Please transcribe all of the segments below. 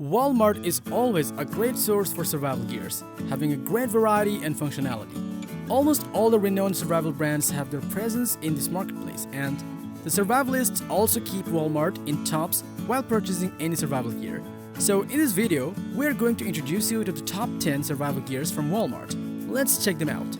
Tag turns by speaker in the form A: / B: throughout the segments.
A: Walmart is always a great source for survival gears, having a great variety and functionality. Almost all the renowned survival brands have their presence in this marketplace, and the survivalists also keep Walmart in tops while purchasing any survival gear. So in this video, we're going to introduce you to the top 10 survival gears from Walmart. Let's check them out.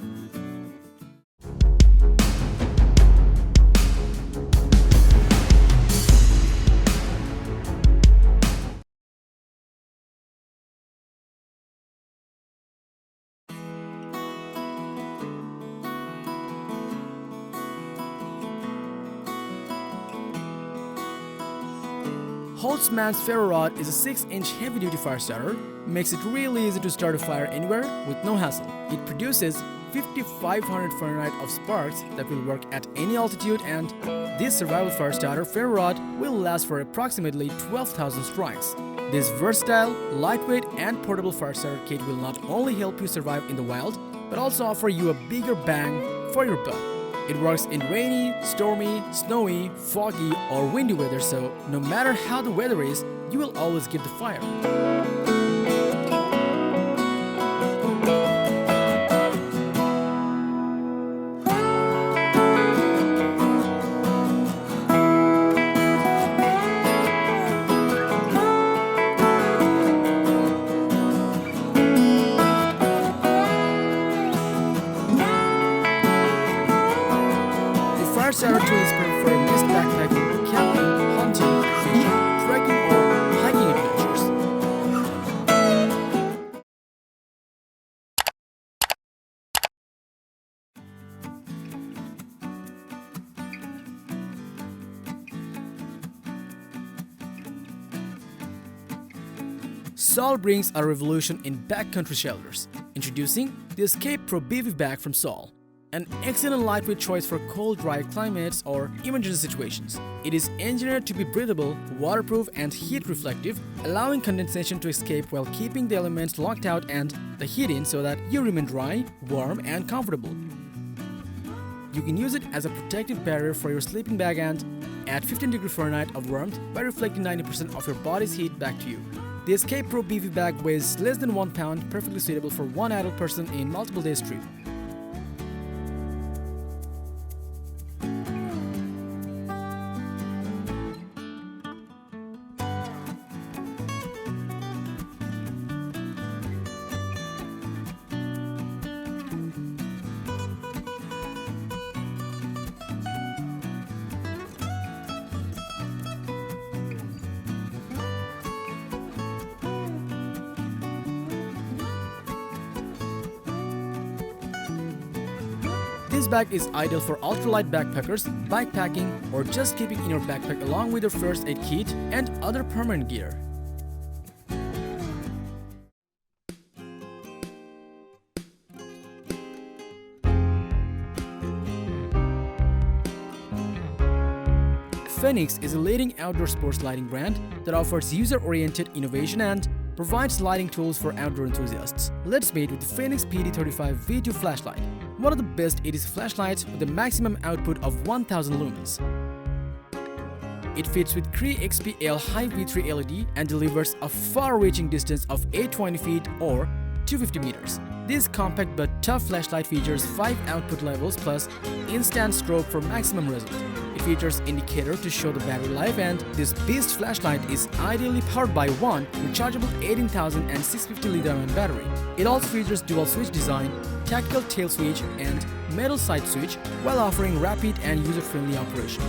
A: Holtzman's Ferro rod is a 6-inch heavy-duty fire starter, makes it really easy to start a fire anywhere with no hassle. It produces 5500 Fahrenheit of sparks that will work at any altitude, and this survival fire starter Ferro rod will last for approximately 12,000 strikes. This versatile, lightweight and portable fire starter kit will not only help you survive in the wild, but also offer you a bigger bang for your buck. It works in rainy, stormy, snowy, foggy or windy weather, so no matter how the weather is, you will always get the fire. Fire starter tool is perfect for mist backpacking, camping, hunting, fishing, trekking, or hiking adventures. Sol brings a revolution in backcountry shelters. Introducing the Escape Pro Bivvy Bag from Sol. An excellent lightweight choice for cold, dry climates or emergency situations. It is engineered to be breathable, waterproof and heat reflective, allowing condensation to escape while keeping the elements locked out and the heat in so that you remain dry, warm and comfortable. You can use it as a protective barrier for your sleeping bag and add 15 Fahrenheit of warmth by reflecting 90% of your body's heat back to you. The Escape Pro Bivvy Bag weighs less than 1 pound, perfectly suitable for one adult person in multiple days trip. This bag is ideal for ultralight backpackers, bikepacking, or just keeping in your backpack along with your first aid kit and other permanent gear. Fenix is a leading outdoor sports lighting brand that offers user-oriented innovation and provides lighting tools for outdoor enthusiasts. Let's meet with the Fenix PD35 V2 flashlight, one of the best EDC flashlights with a maximum output of 1000 lumens. It fits with Cree XP-L high V3 LED and delivers a far-reaching distance of 820 feet or 250 meters. This compact but tough flashlight features 5 output levels plus instant strobe for maximum result. It features indicator to show the battery life, and this beast flashlight is ideally powered by one rechargeable 18,000 and 650 lithium-ion battery. It also features dual switch design, tactical tail switch and metal side switch while offering rapid and user-friendly operation.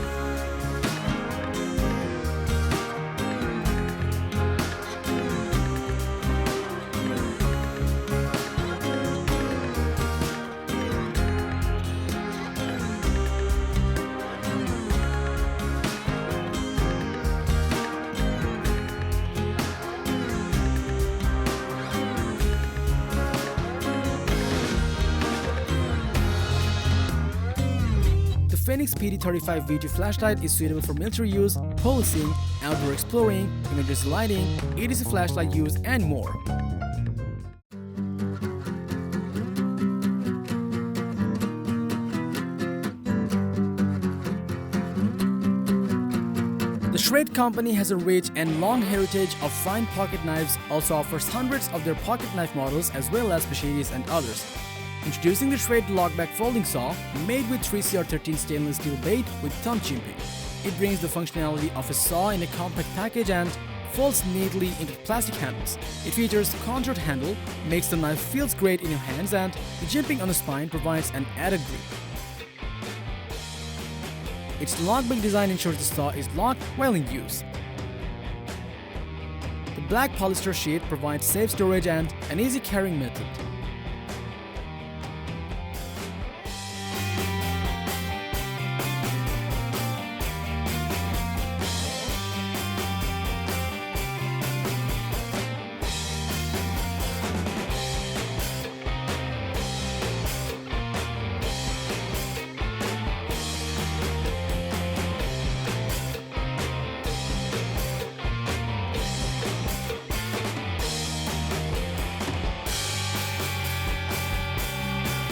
A: The Fenix PD35 V2 flashlight is suitable for military use, policing, outdoor exploring, emergency lighting, EDC flashlight use, and more. Schrade company has a rich and long heritage of fine pocket knives, also offers hundreds of their pocket knife models as well as specialties and others. Introducing the Schrade Lockback folding saw, made with 3CR13 stainless steel blade with thumb chimping. It brings the functionality of a saw in a compact package and folds neatly into plastic handles. It features contoured handle, makes the knife feels great in your hands, and the jimping on the spine provides an added grip. Its lockback design ensures the saw is locked while in use. The black polyester sheet provides safe storage and an easy carrying method.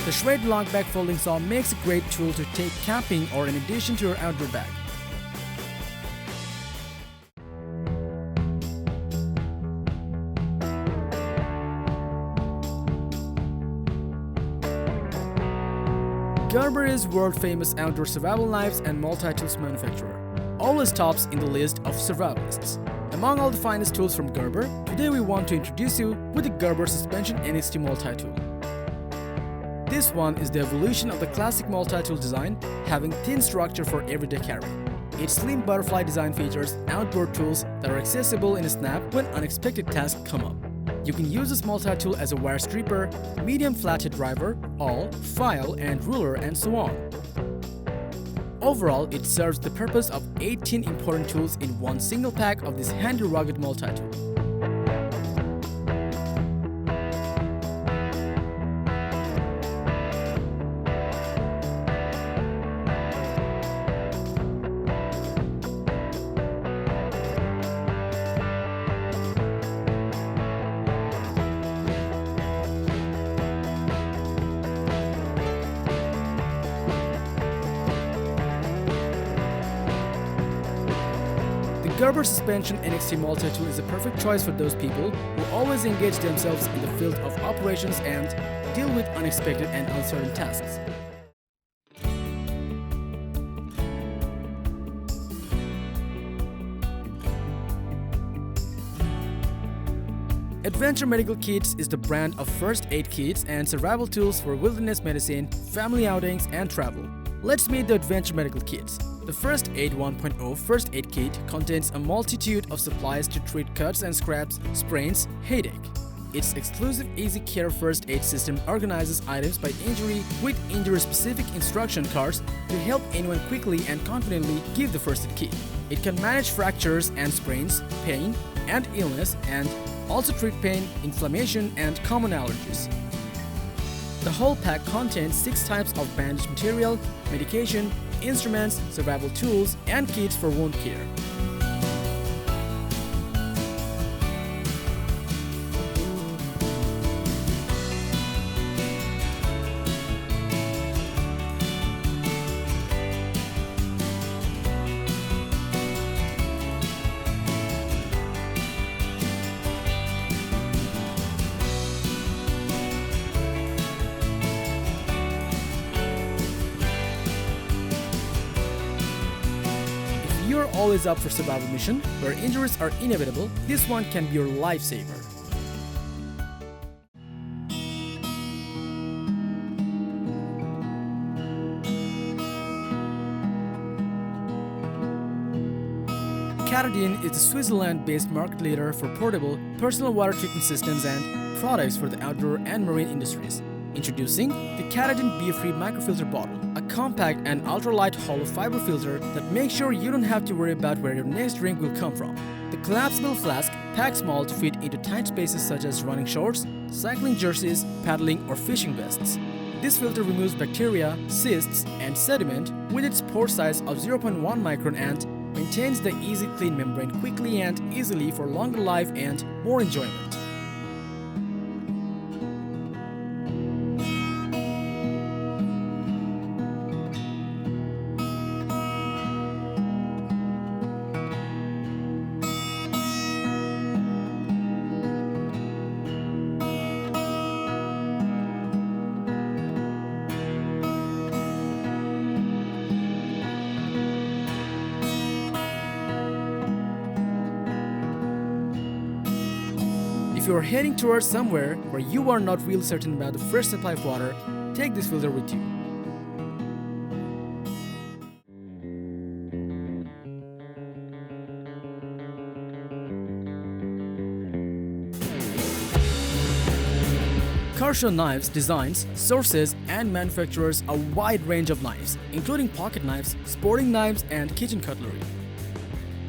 A: The Schrade Lockback folding saw makes a great tool to take camping or in addition to your outdoor bag. Gerber is world-famous outdoor survival knives and multi-tools manufacturer, always tops in the list of survivalists. Among all the finest tools from Gerber, today we want to introduce you with the Gerber Suspension NXT multi-tool. This one is the evolution of the classic multi-tool design, having thin structure for everyday carry. Its slim butterfly design features outboard tools that are accessible in a snap when unexpected tasks come up. You can use this multi-tool as a wire stripper, medium flathead driver, awl, file, and ruler, and so on. Overall, it serves the purpose of 18 important tools in one single pack of this handy rugged multi-tool. The Gerber Suspension NXT multi-tool is a perfect choice for those people who always engage themselves in the field of operations and deal with unexpected and uncertain tasks. Adventure Medical Kits is the brand of first aid kits and survival tools for wilderness medicine, family outings, and travel. Let's meet the Adventure Medical Kits. The First Aid 1.0 First Aid Kit contains a multitude of supplies to treat cuts and scrapes, sprains, headache. Its exclusive Easy Care First Aid system organizes items by injury with injury-specific instruction cards to help anyone quickly and confidently give the first aid kit. It can manage fractures and sprains, pain, and illness, and also treat pain, inflammation, and common allergies. The whole pack contains 6 types of bandage material, medication, instruments, survival tools, and kits for wound care. You're always up for survival mission, where injuries are inevitable, this one can be your lifesaver. Katadyn is the Switzerland-based market leader for portable, personal water treatment systems and products for the outdoor and marine industries. Introducing the Katadyn Befree Microfilter bottle, a compact and ultra-light hollow fiber filter that makes sure you don't have to worry about where your next drink will come from. The collapsible flask packs small to fit into tight spaces such as running shorts, cycling jerseys, paddling, or fishing vests. This filter removes bacteria, cysts, and sediment with its pore size of 0.1 micron and maintains the easy clean membrane quickly and easily for longer life and more enjoyment. you're heading towards somewhere where you are not really certain about the fresh supply of water, take this filter with you. Kershaw Knives designs, sources, and manufactures a wide range of knives, including pocket knives, sporting knives, and kitchen cutlery.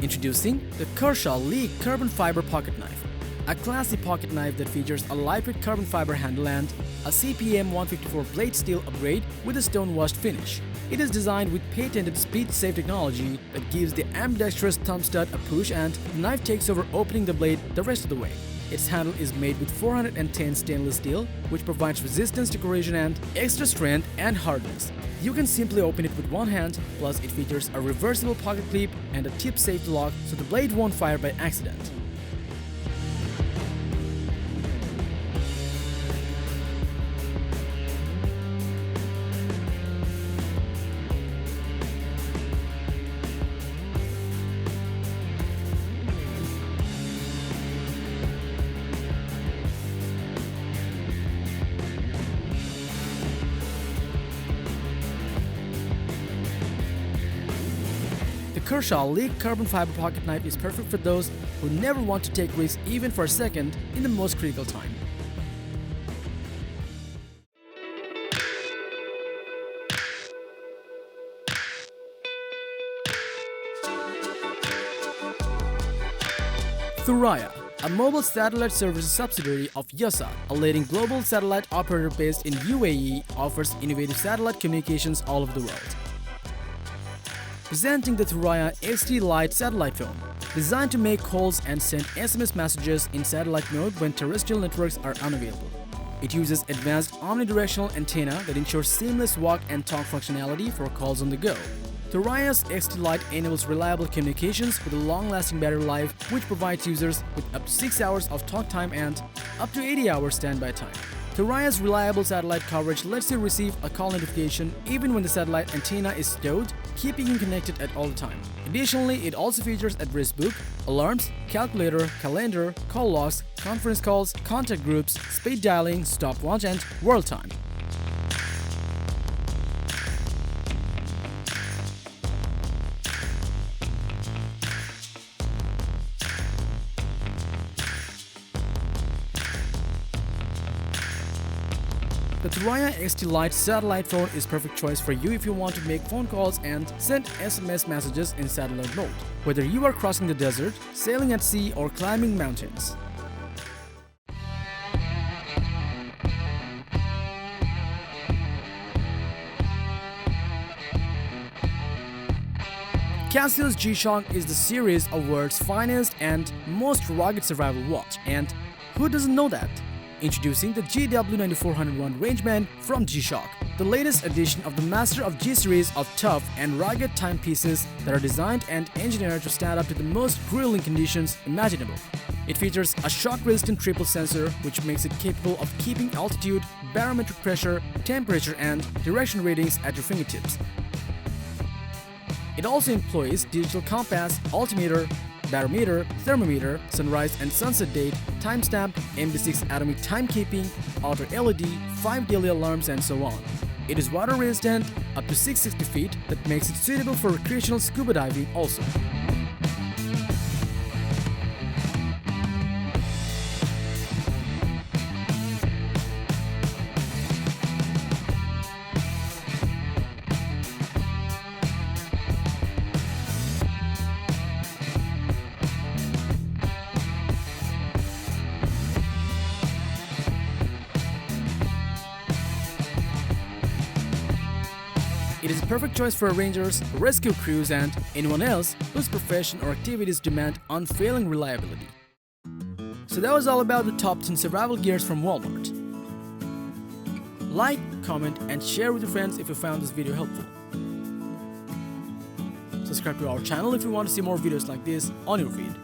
A: Introducing the Kershaw Leek Carbon Fiber Pocket Knife, a classy pocket knife that features a lightweight carbon fiber handle and a CPM 154 blade steel upgrade with a stone-washed finish. It is designed with patented speed-safe technology that gives the ambidextrous thumb stud a push and the knife takes over, opening the blade the rest of the way. Its handle is made with 410 stainless steel, which provides resistance to corrosion and extra strength and hardness. You can simply open it with one hand, plus it features a reversible pocket clip and a tip safety lock so the blade won't fire by accident. The Kershaw Leek Carbon Fiber Pocket Knife is perfect for those who never want to take risks even for a second in the most critical time. Thuraya, a mobile satellite services subsidiary of Yasa, a leading global satellite operator based in UAE, offers innovative satellite communications all over the world. Presenting the Thuraya XT-LITE satellite phone, designed to make calls and send SMS messages in satellite mode when terrestrial networks are unavailable. It uses advanced omnidirectional antenna that ensures seamless walk and talk functionality for calls on the go. Thuraya's XT-LITE enables reliable communications with a long-lasting battery life, which provides users with up to 6 hours of talk time and up to 80 hours standby time. Thuraya's reliable satellite coverage lets you receive a call notification even when the satellite antenna is stowed, keeping you connected at all the time. Additionally, it also features address book, alarms, calculator, calendar, call logs, conference calls, contact groups, speed dialing, stopwatch, and world time. The Thuraya XT-LITE satellite phone is perfect choice for you if you want to make phone calls and send SMS messages in satellite mode, whether you are crossing the desert, sailing at sea, or climbing mountains. Casio's G-Shock is the series of world's finest and most rugged survival watch, and who doesn't know that? Introducing the GW9401 Rangeman from G-Shock, the latest edition of the Master of G series of tough and rugged timepieces that are designed and engineered to stand up to the most grueling conditions imaginable. It features a shock-resistant triple sensor which makes it capable of keeping altitude, barometric pressure, temperature, and direction readings at your fingertips. It also employs digital compass, altimeter, barometer, thermometer, sunrise and sunset date, timestamp, MD6 atomic timekeeping, auto LED, 5 daily alarms, and so on. It is water resistant up to 660 feet that makes it suitable for recreational scuba diving also. It is a perfect choice for rangers, rescue crews, and anyone else whose profession or activities demand unfailing reliability. So that was all about the top 10 survival gears from Walmart. Like, comment, and share with your friends if you found this video helpful. Subscribe to our channel if you want to see more videos like this on your feed.